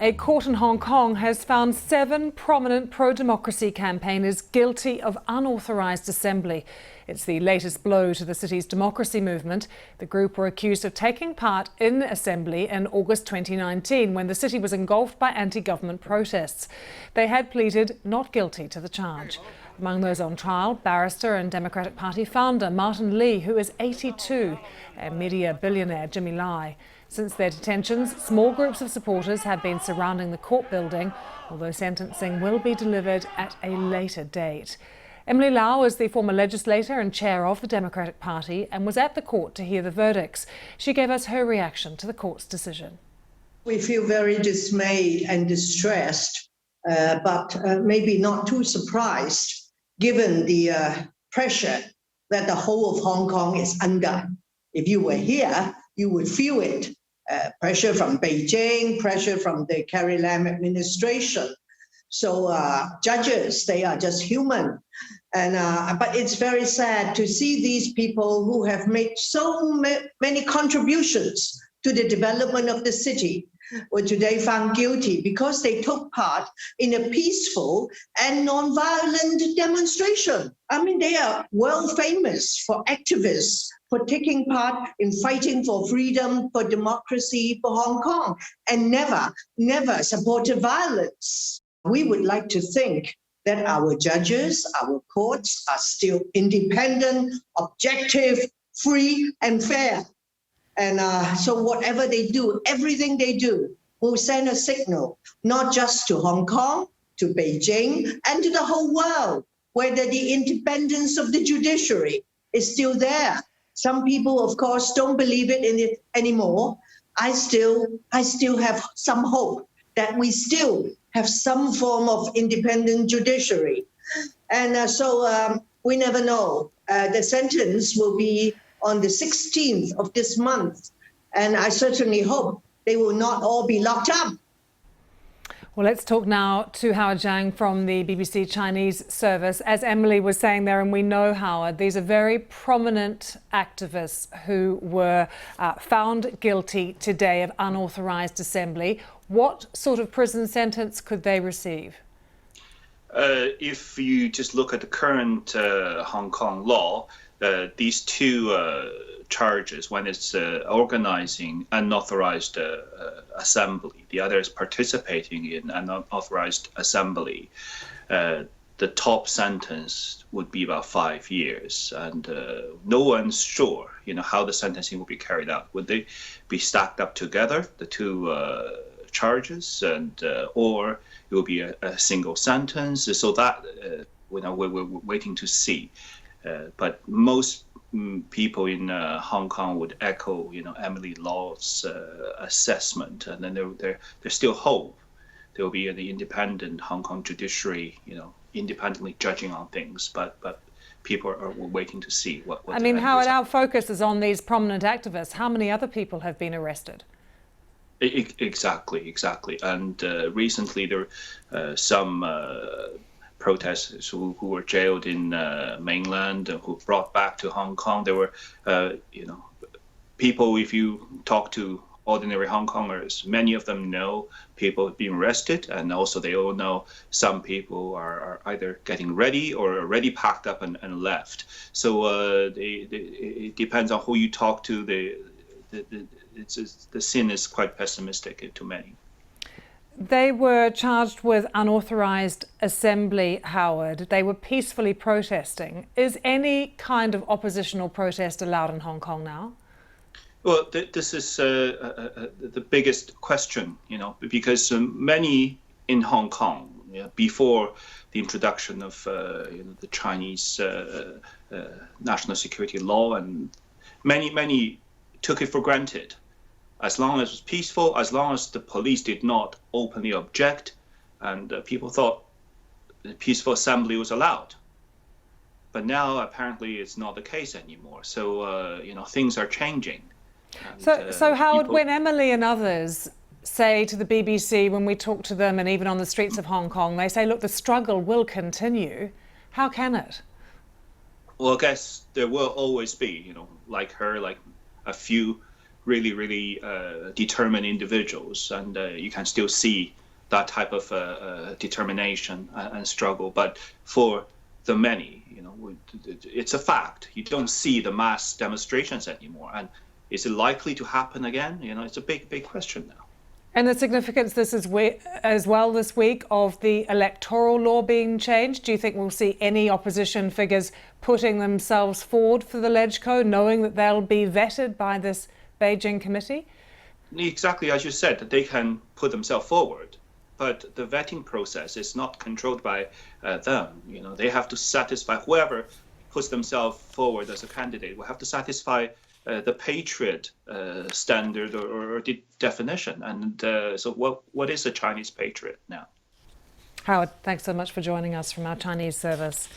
A court in Hong Kong has found 7 prominent pro-democracy campaigners guilty of unauthorised assembly. It's the latest blow to the city's democracy movement. The group were accused of taking part in assembly in August 2019 when the city was engulfed by anti-government protests. They had pleaded not guilty to the charge. Among those on trial, barrister and Democratic Party founder Martin Lee, who is 82, and media billionaire Jimmy Lai. Since their detentions, small groups of supporters have been surrounding the court building, although sentencing will be delivered at a later date. Emily Lau is the former legislator and chair of the Democratic Party and was at the court to hear the verdicts. She gave us her reaction to the court's decision. We feel very dismayed and distressed, but maybe not too surprised, given the pressure that the whole of Hong Kong is under. If you were here, you would feel it. Pressure from Beijing, pressure from the Carrie Lam administration. So judges, they are just human. But it's very sad to see these people who have made so many contributions to the development of the city were today found guilty because they took part in a peaceful and non-violent demonstration. I mean, they are world famous for activists, for taking part in fighting for freedom, for democracy, for Hong Kong, and never supported violence. We would like to think that our judges, our courts are still independent, objective, free, and fair. And so whatever they do, everything they do will send a signal, not just to Hong Kong, to Beijing, and to the whole world, whether the independence of the judiciary is still there. Some people, of course, don't believe it anymore. I still have some hope that we still have some form of independent judiciary. And so we never know. The sentence will be on the 16th of this month. And I certainly hope they will not all be locked up. Well, let's talk now to Howard Zhang from the BBC Chinese service. As Emily was saying there, and we know, Howard, these are very prominent activists who were found guilty today of unauthorised assembly. What sort of prison sentence could they receive? If you just look at the current Hong Kong law, these two charges, one is organising unauthorised assembly, the other is participating in unauthorised assembly. The top sentence would be about 5 years, and no one's sure, how the sentencing will be carried out. Would they be stacked up together, the two charges, and or it will be a single sentence? So that we're waiting to see. But most people in Hong Kong would echo, Emily Law's assessment, and then there's still hope. There will be an independent Hong Kong judiciary, independently judging on things. But people are waiting to see what. I mean, Howard, our focus is on these prominent activists. How many other people have been arrested? Exactly. And recently there were some protesters who were jailed in mainland, who brought back to Hong Kong. There were, people, if you talk to ordinary Hong Kongers, many of them know people being arrested, and also they all know some people are either getting ready or already packed up and left. So it depends on who you talk to. The scene is quite pessimistic to many. They were charged with unauthorised assembly, Howard. They were peacefully protesting. Is any kind of oppositional protest allowed in Hong Kong now? Well, this is the biggest question, because many in Hong Kong, before the introduction of the Chinese national security law, and many took it for granted. As long as it was peaceful, as long as the police did not openly object, and people thought the peaceful assembly was allowed. But now apparently it's not the case anymore. So things are changing. And, so Howard, when Emily and others say to the BBC, when we talk to them, and even on the streets of Hong Kong, they say, look, the struggle will continue. How can it? Well, I guess there will always be, like her, like a few really determined individuals, and you can still see that type of determination and struggle. But for the many, it's a fact. You don't see the mass demonstrations anymore. And is it likely to happen again? It's a big question now. And the significance this is as well this week of the electoral law being changed. Do you think we'll see any opposition figures putting themselves forward for the LegCo, knowing that they'll be vetted by this Beijing committee? Exactly as you said, that they can put themselves forward, but the vetting process is not controlled by them. They have to satisfy whoever puts themselves forward as a candidate will have to satisfy the patriot standard or definition. And so what is a Chinese patriot now? Howard, thanks so much for joining us from our Chinese service.